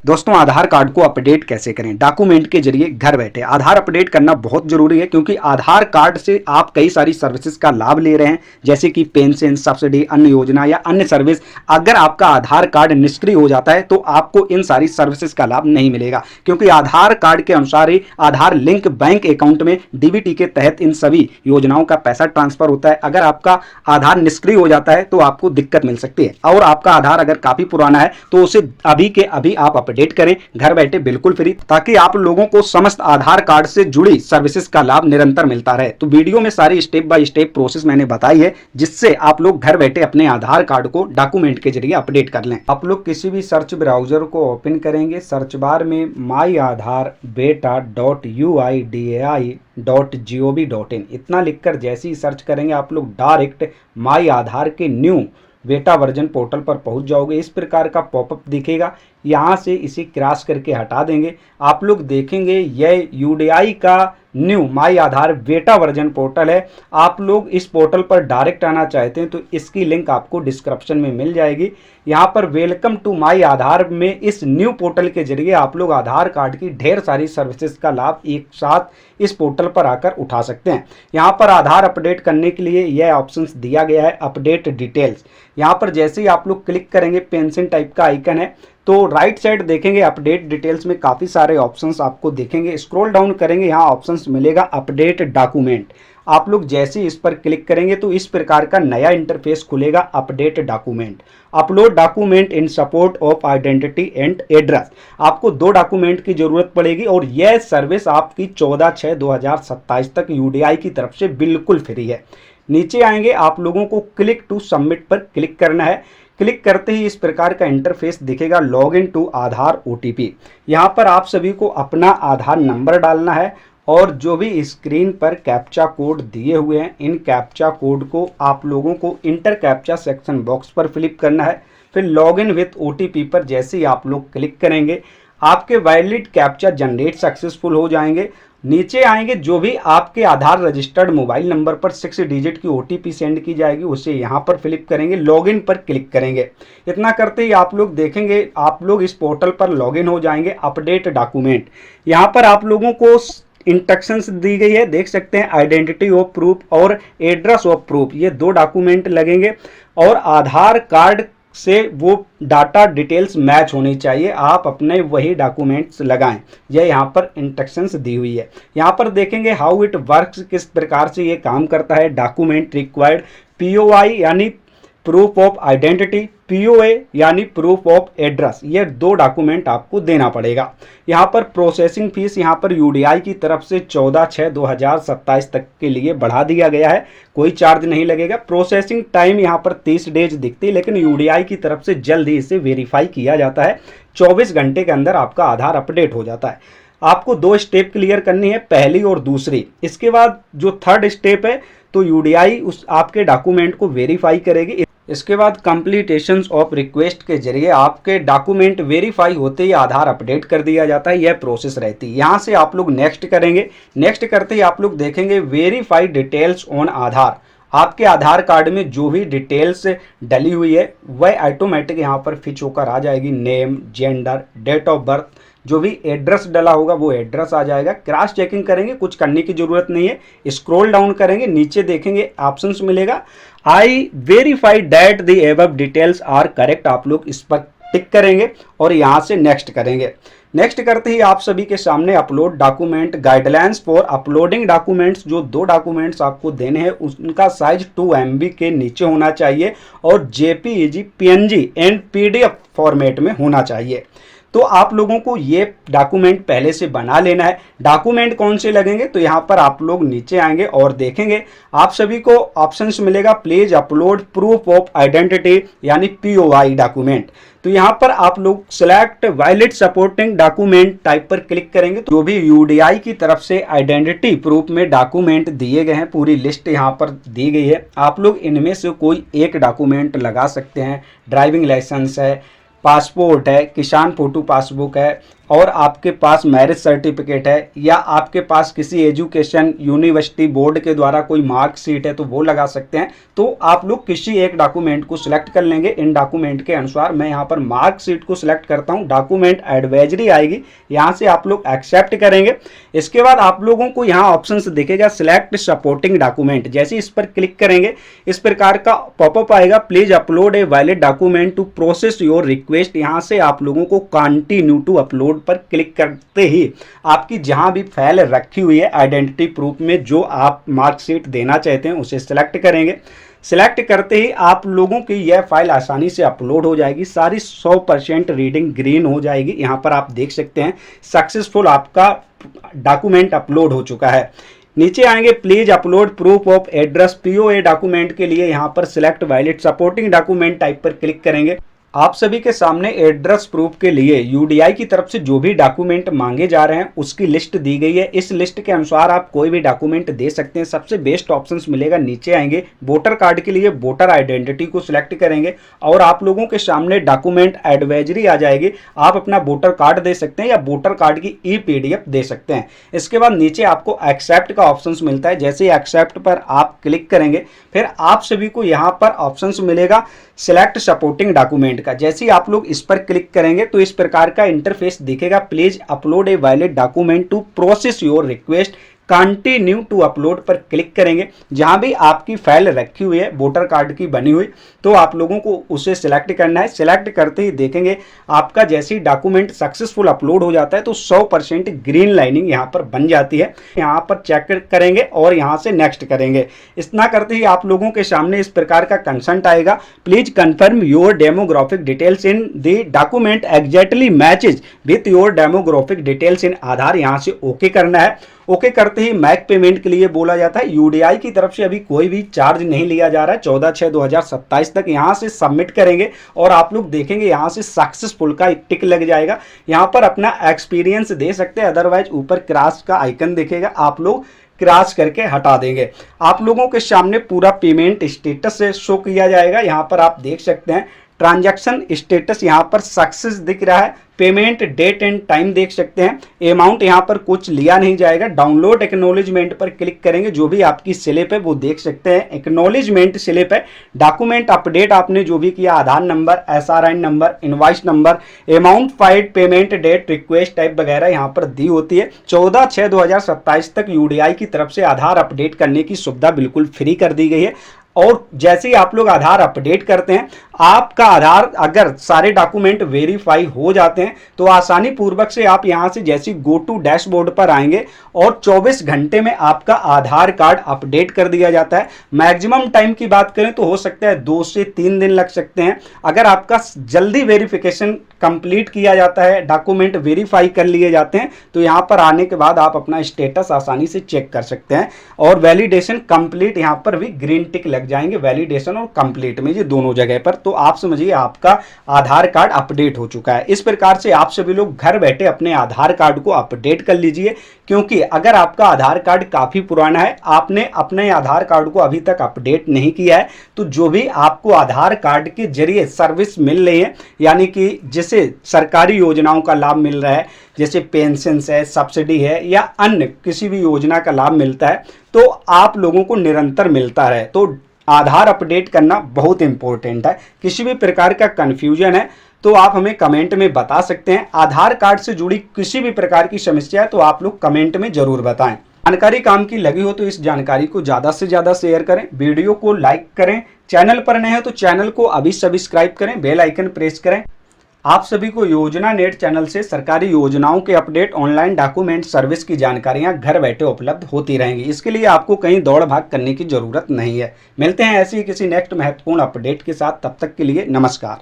दोस्तों, आधार कार्ड को अपडेट कैसे करें डॉक्यूमेंट के जरिए घर बैठे। आधार अपडेट करना बहुत जरूरी है क्योंकि आधार कार्ड से आप कई सारी सर्विसेज का लाभ ले रहे हैं, जैसे कि पेंशन, सब्सिडी, अन्य योजना या अन्य सर्विस। अगर आपका आधार कार्ड निष्क्रिय हो जाता है तो आपको इन सारी सर्विसेज का लाभ नहीं मिलेगा, क्योंकि आधार कार्ड के अनुसार ही आधार लिंक बैंक अकाउंट में डीबीटी के तहत इन सभी योजनाओं का पैसा ट्रांसफर होता है। अगर आपका आधार निष्क्रिय हो जाता है तो आपको दिक्कत मिल सकती है, और आपका आधार अगर काफी पुराना है तो उसे अभी के अभी आप अपडेट करें घर बैठे बिल्कुल फ्री, ताकि आप लोगों को समस्त आधार कार्ड से जुड़ी सर्विसेज का लाभ निरंतर मिलता रहे। तो वीडियो में सारी स्टेप बाय स्टेप प्रोसेस मैंने बताई है, जिससे आप लोग घर बैठे अपने आधार कार्ड को डॉक्यूमेंट के जरिए अपडेट कर लें। आप लोग किसी भी सर्च ब्राउजर को ओपन करेंगे, सर्च बार में myaadharbeta.uidai.gov.in इतना लिखकर जैसे ही सर्च करेंगे आप लोग डायरेक्ट माई आधार के न्यू बेटा वर्जन पोर्टल पर पहुंच जाओगे। इस प्रकार का पॉपअप दिखेगा, यहाँ से इसे क्रॉस करके हटा देंगे। आप लोग देखेंगे यह यूडीआई का knew my Aadhaar beta version portal है। आप लोग इस पोर्टल पर डायरेक्ट आना चाहते हैं तो इसकी लिंक आपको डिस्क्रिप्शन में मिल जाएगी। यहाँ पर वेलकम टू माई आधार में इस न्यू पोर्टल के जरिए आप लोग आधार कार्ड की ढेर सारी सर्विसेज का लाभ एक साथ इस पोर्टल पर आकर उठा सकते हैं। यहाँ पर आधार अपडेट करने के लिए यह ऑप्शन दिया गया है, अपडेट डिटेल्स। यहाँ पर जैसे ही आप लोग क्लिक करेंगे, पेंशन टाइप का आइकन है, तो राइट साइड देखेंगे अपडेट डिटेल्स में काफ़ी सारे ऑप्शंस आपको दिखेंगे। स्क्रॉल डाउन करेंगे, यहाँ ऑप्शंस मिलेगा अपडेट डॉक्यूमेंट। आप लोग जैसे ही इस पर क्लिक करेंगे तो इस प्रकार का नया इंटरफेस खुलेगा, update document. Upload document in support of identity and address. आपको 2 डॉक्यूमेंट की जरूरत पड़ेगी और यह सर्विस आपकी 14/6/2027 तक यूडीआई की तरफ से बिल्कुल फ्री है। नीचे आएंगे, आप लोगों को क्लिक टू सबमिट पर क्लिक करना है। क्लिक करते ही इस प्रकार का इंटरफेस दिखेगा, log in to Aadhaar OTP. यहाँ पर आप सभी को अपना आधार नंबर डालना है और जो भी स्क्रीन पर कैप्चा कोड दिए हुए हैं, इन कैप्चा कोड को आप लोगों को इंटर कैप्चा सेक्शन बॉक्स पर फिलिप करना है। फिर लॉग इन विथ ओटीपी पर जैसे ही आप लोग क्लिक करेंगे, आपके वैलिड कैप्चा जनरेट सक्सेसफुल हो जाएंगे। नीचे आएंगे, जो भी आपके आधार रजिस्टर्ड मोबाइल नंबर पर 6 डिजिट की ओटीपी सेंड की जाएगी उसे यहाँ पर फिलिप करेंगे, लॉगिन पर क्लिक करेंगे। इतना करते ही आप लोग देखेंगे आप लोग इस पोर्टल पर लॉगिन हो जाएंगे। अपडेट डॉक्यूमेंट, यहाँ पर आप लोगों को इंस्ट्रक्शंस दी गई है, देख सकते हैं। आइडेंटिटी ऑफ प्रूफ और एड्रेस ऑफ प्रूफ, ये 2 डॉक्यूमेंट लगेंगे और आधार कार्ड से वो डाटा डिटेल्स मैच होनी चाहिए। आप अपने वही डॉक्यूमेंट्स लगाएं, यह यहाँ पर इंस्ट्रक्शंस दी हुई है। यहाँ पर देखेंगे हाउ इट वर्क्स, किस प्रकार से ये काम करता है। डॉक्यूमेंट रिक्वायर्ड, पीओआई यानी प्रूफ ऑफ आइडेंटिटी, पीओए यानी प्रूफ ऑफ एड्रेस, ये 2 डॉक्यूमेंट आपको देना पड़ेगा। यहाँ पर प्रोसेसिंग फीस यहाँ पर यूडीआई की तरफ से 14/6/2027 तक के लिए बढ़ा दिया गया है, कोई चार्ज नहीं लगेगा। प्रोसेसिंग टाइम यहाँ पर 30 डेज दिखती है, लेकिन यूडीआई की तरफ से जल्द ही इसे वेरीफाई किया जाता है। 24 घंटे के अंदर आपका आधार अपडेट हो जाता है। आपको 2 स्टेप क्लियर करनी है, पहली और दूसरी। इसके बाद जो 3rd स्टेप है तो यूडीआई उस आपके डॉक्यूमेंट को वेरीफाई करेगी। इसके बाद कंप्लीटेशन ऑफ रिक्वेस्ट के जरिए आपके डॉक्यूमेंट वेरीफाई होते ही आधार अपडेट कर दिया जाता है। यह प्रोसेस रहती है। यहाँ से आप लोग नेक्स्ट करेंगे। नेक्स्ट करते ही आप लोग देखेंगे वेरीफाई डिटेल्स ऑन आधार। आपके आधार कार्ड में जो भी डिटेल्स डली हुई है वह ऑटोमेटिक यहाँ पर फिच होकर आ जाएगी। Name, gender, date of birth, जो भी एड्रेस डला होगा वो एड्रेस आ जाएगा। क्रॉस चेकिंग करेंगे, कुछ करने की जरूरत नहीं है। स्क्रॉल डाउन करेंगे, नीचे देखेंगे ऑप्शंस मिलेगा, I verify that the above details are correct. आप लोग इस पर टिक करेंगे और यहाँ से नेक्स्ट करेंगे। नेक्स्ट करते ही आप सभी के सामने upload document guidelines for uploading documents. जो 2 डॉक्यूमेंट्स आपको देने हैं उनका साइज 2 MB के नीचे होना चाहिए और JPEG, PNG and PDF format में होना चाहिए। तो आप लोगों को ये डॉक्यूमेंट पहले से बना लेना है। डॉक्यूमेंट कौन से लगेंगे तो यहाँ पर आप लोग नीचे आएंगे और देखेंगे आप सभी को ऑप्शंस मिलेगा, please upload proof of identity यानी पीओआई डॉक्यूमेंट। तो यहाँ पर आप लोग select valid supporting document type पर क्लिक करेंगे। तो जो भी यूडीआई की तरफ से आइडेंटिटी प्रूफ में डॉक्यूमेंट दिए गए हैं, पूरी लिस्ट यहाँ पर दी गई है। आप लोग इनमें से कोई एक डॉक्यूमेंट लगा सकते हैं। ड्राइविंग लाइसेंस है, पासपोर्ट है, किसान फोटो पासबुक है और आपके पास मैरिज सर्टिफिकेट है या आपके पास किसी एजुकेशन यूनिवर्सिटी बोर्ड के द्वारा कोई मार्कशीट है तो वो लगा सकते हैं। तो आप लोग किसी एक डॉक्यूमेंट को सिलेक्ट कर लेंगे। इन डॉक्यूमेंट के अनुसार मैं यहाँ पर मार्कशीट को सिलेक्ट करता हूँ, डॉक्यूमेंट एडवाइजरी आएगी, यहाँ से आप लोग एक्सेप्ट करेंगे। इसके बाद आप लोगों को यहाँ ऑप्शंस दिखेगा सिलेक्ट सपोर्टिंग डॉक्यूमेंट, जैसे इस पर क्लिक करेंगे इस प्रकार का पॉपअप आएगा, please upload a valid document to process your request. यहाँ से आप लोगों को कंटिन्यू टू अपलोड पर क्लिक करते ही आपकी जहां भी फाइल रखी हुई है आइडेंटिटी प्रूफ में जो आप मार्कशीट देना चाहते हैं उसे सिलेक्ट करेंगे। सिलेक्ट करते ही आप लोगों की यह फाइल आसानी से अपलोड हो जाएगी, सारी 100% रीडिंग ग्रीन हो जाएगी। यहाँ पर आप देख सकते हैं सक्सेसफुल आपका डॉक्यूमेंट अपलोड हो चुका है। नीचे आएंगे please upload proof of address, POA document के लिए यहाँ पर select valid supporting document type पर क्लिक करेंगे। आप सभी के सामने एड्रेस प्रूफ के लिए यूडीआई की तरफ से जो भी डॉक्यूमेंट मांगे जा रहे हैं उसकी लिस्ट दी गई है। इस लिस्ट के अनुसार आप कोई भी डॉक्यूमेंट दे सकते हैं। सबसे बेस्ट ऑप्शंस मिलेगा, नीचे आएंगे वोटर कार्ड के लिए वोटर आइडेंटिटी को सिलेक्ट करेंगे और आप लोगों के सामने डॉक्यूमेंट एडवाइजरी आ जाएगी। आप अपना वोटर कार्ड दे सकते हैं या वोटर कार्ड की ई-PDF दे सकते हैं। इसके बाद नीचे आपको एक्सेप्ट का ऑप्शन मिलता है, जैसे ही एक्सेप्ट पर आप क्लिक करेंगे फिर आप सभी को यहाँ पर ऑप्शन मिलेगा सिलेक्ट सपोर्टिंग डॉक्यूमेंट का। जैसे ही आप लोग इस पर क्लिक करेंगे तो इस प्रकार का इंटरफेस दिखेगा, please upload a valid document to process your request, continue to upload पर क्लिक करेंगे। जहां भी आपकी फाइल रखी हुई है वोटर कार्ड की बनी हुई तो आप लोगों को उसे सिलेक्ट करना है। सिलेक्ट करते ही देखेंगे आपका जैसे ही डॉक्यूमेंट सक्सेसफुल अपलोड हो जाता है तो 100% ग्रीन लाइनिंग यहां पर बन जाती है। यहां पर चेक करेंगे और यहां से नेक्स्ट करेंगे। इतना करते ही आप लोगों के सामने इस प्रकार का कंसेंट आएगा, please confirm your demographic details in the document exactly matches with your demographic details in Aadhaar. यहां से ओके करना है। ओके करते ही मैक पेमेंट के लिए बोला जाता है। यूडीआई की तरफ से अभी कोई भी चार्ज नहीं लिया जा रहा है 14/6/2027 तक। यहां से सबमिट करेंगे और आप लोग देखेंगे यहां से सक्सेसफुल का टिक लग जाएगा। यहां पर अपना एक्सपीरियंस दे सकते हैं, अदरवाइज ऊपर क्रॉस का आइकन दिखेगा, आप लोग क्रॉस करके हटा देंगे। आप लोगों के सामने पूरा पेमेंट स्टेटस से शो किया जाएगा। यहां पर आप देख सकते हैं ट्रांजैक्शन स्टेटस यहां पर सक्सेस दिख रहा है, पेमेंट डेट एंड टाइम देख सकते हैं। अमाउंट यहां पर कुछ लिया नहीं जाएगा। डाउनलोड एक्नॉलेजमेंट पर क्लिक करेंगे, जो भी आपकी स्लिप है वो देख सकते हैं। एक्नॉलेजमेंट स्लिप है, डॉक्यूमेंट अपडेट आपने जो भी किया, Aadhaar number, SRN number, invoice number, amount paid, payment date, request type वगैरह यहां पर दी होती है। 14/6/2027 तक यूडीआई की तरफ से आधार अपडेट करने की सुविधा बिल्कुल फ्री कर दी गई है। और जैसे ही आप लोग आधार अपडेट करते हैं, आपका आधार अगर सारे डॉक्यूमेंट वेरीफाई हो जाते हैं तो आसानी पूर्वक से आप यहां से जैसे गो टू डैशबोर्ड पर आएंगे और 24 घंटे में आपका आधार कार्ड अपडेट कर दिया जाता है। मैक्सिमम टाइम की बात करें तो हो सकता है 2 से 3 दिन लग सकते हैं। अगर आपका जल्दी वेरिफिकेशन कंप्लीट किया जाता है, डॉक्यूमेंट वेरीफाई कर लिए जाते हैं, तो यहां पर आने के बाद आप अपना स्टेटस आसानी से चेक कर सकते हैं। और वैलिडेशन कंप्लीट यहां पर भी ग्रीन टिक लग जाएंगे, वैलिडेशन और कंप्लीट में, ये दोनों जगह पर। तो आप समझिए आपका आधार कार्ड अपडेट हो चुका है। इस प्रकार से आप सभी लोग घर बैठे अपने आधार कार्ड को अपडेट कर लीजिए, क्योंकि अगर आपका आधार कार्ड काफी पुराना है, आपने अपने आधार कार्ड को अभी तक अपडेट नहीं किया है, तो जो भी आपको आधार कार्ड के जरिए सर्विस मिल रही है, यानी कि जिसे सरकारी योजनाओं का लाभ मिल रहा है, जैसे पेंशन है, सब्सिडी है या अन्य किसी भी योजना का लाभ मिलता है, तो आप लोगों को निरंतर मिलता रहे, तो आधार अपडेट करना बहुत इंपॉर्टेंट है। किसी भी प्रकार का कंफ्यूजन है तो आप हमें कमेंट में बता सकते हैं। आधार कार्ड से जुड़ी किसी भी प्रकार की समस्या है तो आप लोग कमेंट में जरूर बताएं। जानकारी काम की लगी हो तो इस जानकारी को ज़्यादा से ज़्यादा शेयर करें, वीडियो को लाइक करें, चैनल पर नए हैं तो चैनल को अभी सब्सक्राइब करें, बेल आइकन प्रेस करें। आप सभी को योजना नेट चैनल से सरकारी योजनाओं के अपडेट, ऑनलाइन डॉक्यूमेंट सर्विस की जानकारियां घर बैठे उपलब्ध होती रहेंगी। इसके लिए आपको कहीं दौड़ भाग करने की जरूरत नहीं है। मिलते हैं ऐसी किसी नेक्स्ट महत्वपूर्ण अपडेट के साथ, तब तक के लिए नमस्कार।